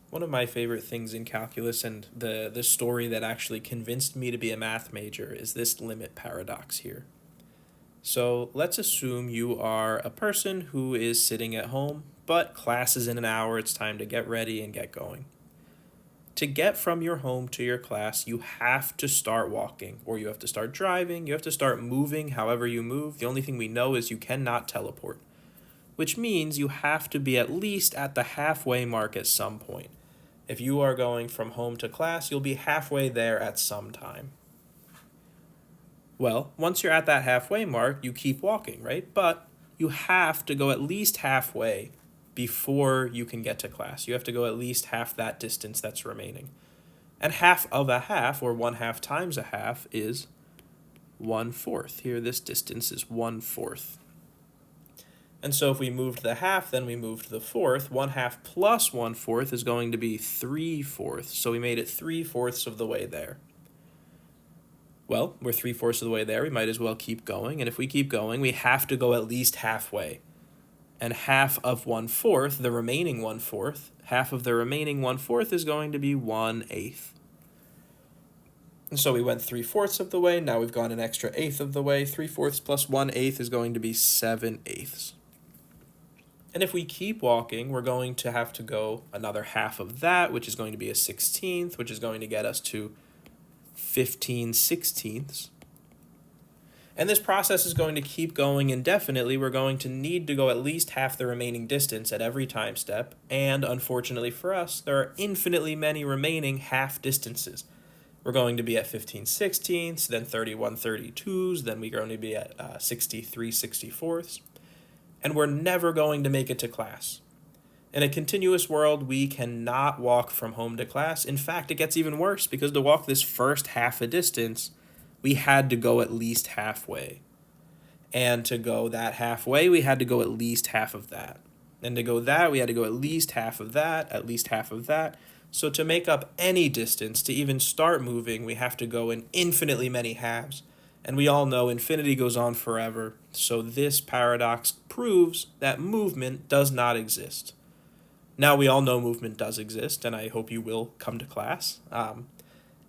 One of my favorite things in calculus and the story that actually convinced me to be a math major is this limit paradox here. So let's assume you are a person who is sitting at home, but class is in an hour, it's time to get ready and get going. To get from your home to your class, you have to start walking, or you have to start driving, you have to start moving however you move. The only thing we know is you cannot teleport, which means you have to be at least at the halfway mark at some point. If you are going from home to class, you'll be halfway there at some time. Well, once you're at that halfway mark, you keep walking, right? But you have to go at least halfway before you can get to class. You have to go at least half that distance that's remaining. And half of a half, or 1/2 times a half, is 1/4. Here, this distance is 1/4. And so if we moved the half, then we moved the fourth. 1/2 plus 1/4 is going to be 3/4. So we made it 3/4 of the way there. Well, we're 3/4 of the way there. We might as well keep going. And if we keep going, we have to go at least halfway. And half of 1/4, the remaining 1/4, half of the remaining 1/4 is going to be 1/8. And so we went 3/4 of the way. Now we've gone an extra eighth of the way. 3/4 plus 1/8 is going to be 7/8. And if we keep walking, we're going to have to go another half of that, which is going to be a 16th, which is going to get us to 15/16. And this process is going to keep going indefinitely. We're going to need to go at least half the remaining distance at every time step. And unfortunately for us, there are infinitely many remaining half distances. We're going to be at 15/16, then 31/32, then we're going to be at 63/64. And we're never going to make it to class. In a continuous world, we cannot walk from home to class. In fact, it gets even worse because to walk this first half a distance, we had to go at least halfway. And to go that halfway, we had to go at least half of that. And to go that, we had to go at least half of that, at least half of that. So to make up any distance, to even start moving, we have to go in infinitely many halves. And we all know infinity goes on forever. So this paradox proves that movement does not exist. Now we all know movement does exist, and I hope you will come to class.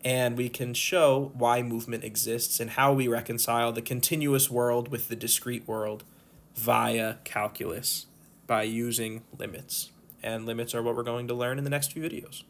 And we can show why movement exists and how we reconcile the continuous world with the discrete world via calculus by using limits. And limits are what we're going to learn in the next few videos.